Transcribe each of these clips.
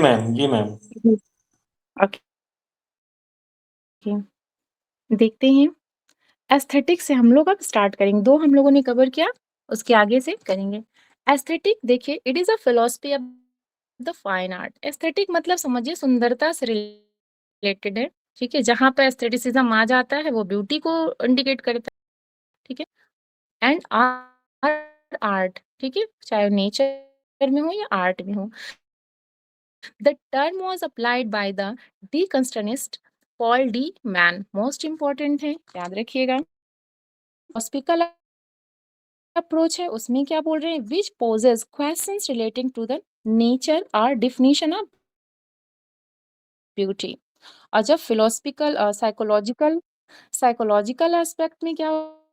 Ma'am, जी ma'am. जी, okay, देखते हैं। Aesthetic से हम लोग अब स्टार्ट करेंगे। 2 हम लोगों ने कवर किया, उसके आगे से करेंगे। एस्थेटिक देखिए, it is a philosophy of the fine art. Aesthetic मतलब समझिए सुंदरता से रिलेटेड है, ठीक है? जहाँ पे एस्थेटिसिज्म आ जाता है वो ब्यूटी को इंडिकेट करता है, ठीक है? एंड आर्ट आर्ट, ठीक है? चाहे नेचर में हो या आर्ट में हो। The term was applied by the deconstructionist Paul D. Mann. Most important है, याद रखिएगा। Philosophical approach है, उसमें क्या बोल रहे हैं? Which poses questions relating to the nature or definition of beauty. और जब philosophical साइकोलॉजिकल एस्पेक्ट में क्या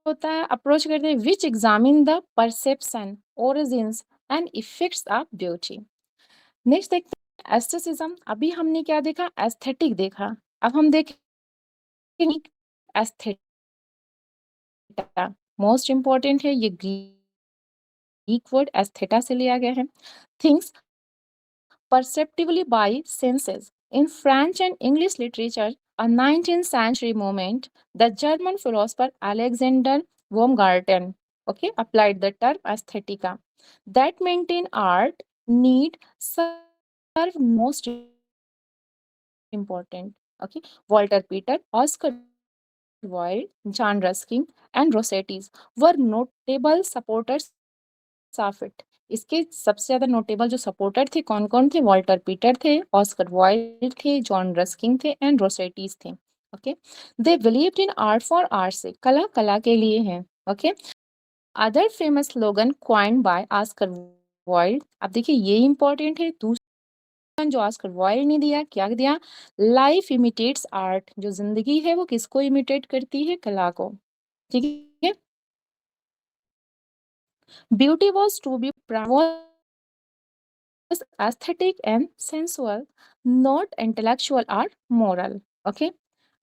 होता है? अप्रोच करते हैं which examine the perception, origins and effects of beauty. Next देखते हैं एस्थेटिसिज्म। अभी हमने क्या देखा? एस्थेटिक देखा। अब हम देखेंगे एस्थेटा। मोस्ट इंपॉर्टेंट है, ये ग्रीक वर्ड एस्थेटा से लिया गया है। Things perceptibly by senses. In French and English literature, a 19th century movement, the German philosopher Alexander Baumgarten, okay, applied the term aesthetica. That maintain art need serve most important. Okay, Walter Peter, Oscar Wilde, John Ruskin, and Rossetti's were notable supporters of it. इसके सबसे ज्यादा notable जो supporter थे कौन कौन थे? Walter Peter थे, Oscar Wilde थे, जॉन रस्किन थे एंड रोसेटीज थे। Okay, they believed in art for art से, कला कला के लिए है। Okay, other famous slogan coined by Oscar Wilde. अब देखिए ये इंपॉर्टेंट है, जो ऑस्कर वाइल्ड ने दिया, क्या दिया? Life imitates art. जो जिंदगी है वो किसको इमिटेट करती है? कला को, ठीक है? Beauty was to be was aesthetic and sensual, not intellectual or moral. Okay,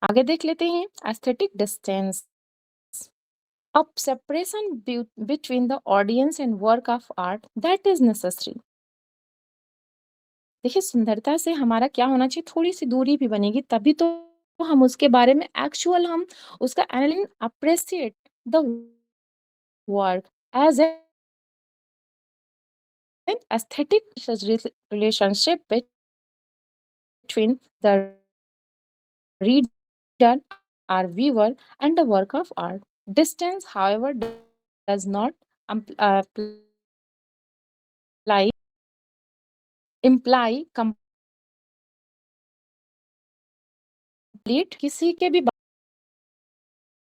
आगे देख लेते हैं aesthetic distance. A separation between the audience and work of art that is necessary. देखिए सुंदरता से हमारा क्या होना चाहिए? थोड़ी सी दूरी भी बनेगी तभी तो हम उसके बारे में एक्चुअल हम उसका analysis appreciate the work as an aesthetic relationship between the reader or viewer and the work of art. Distance, however, does not imply, imply complete किसी के भी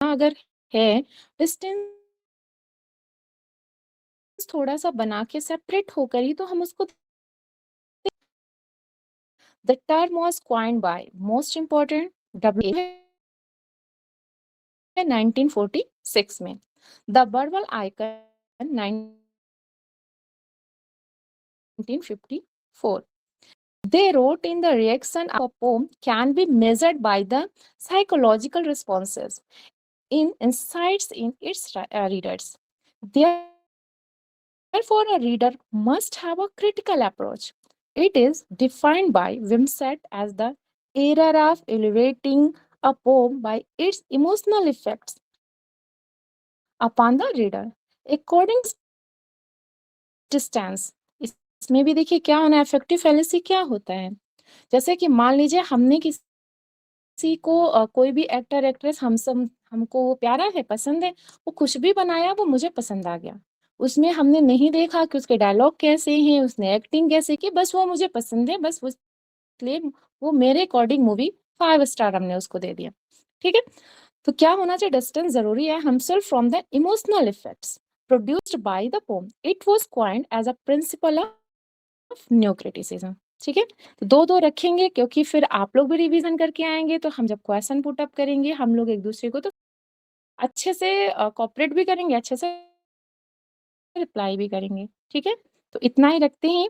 अगर है डिस्टेंस थोड़ा सा बना के सेपरेट होकर ही तो हम उसको the term was coined by most important W 1946 में the verbal icon 1954 they wrote in the reaction of a poem can be measured by the psychological responses in insights in its readers. Therefore, a reader must have a critical approach. It is defined by Wimsatt as the error of elevating a poem by its emotional effects upon the reader. According to distance, इसमें भी देखिए क्या होना है, affective fallacy क्या होता है? जैसे कि मान लीजिए हमने किसी को कोई भी एक्टर एक्ट्रेस हमको वो प्यारा है, पसंद है, वो कुछ भी बनाया वो मुझे पसंद आ गया। उसमें हमने नहीं देखा कि उसके डायलॉग कैसे हैं, उसने एक्टिंग कैसे की, बस वो मुझे पसंद है, बस वो इसलिए वो मेरे अकॉर्डिंग मूवी 5 स्टार हमने उसको दे दिया। ठीक है? तो क्या होना चाहिए? डिस्टेंस ज़रूरी है। Himself from the emotional effects produced by the poem. It was coined as a principle of new criticism. ठीक है? तो 2-2 रखेंगे क्योंकि फिर आप लोग भी रिवीजन करके आएँगे तो हम जब क्वेश्चन पुट अप करेंगे हम लोग एक-दूसरे को तो अच्छे से कोऑपरेट भी करेंगे, अच्छे से रिप्लाई भी करेंगे। ठीक है? तो इतना ही रखते हैं।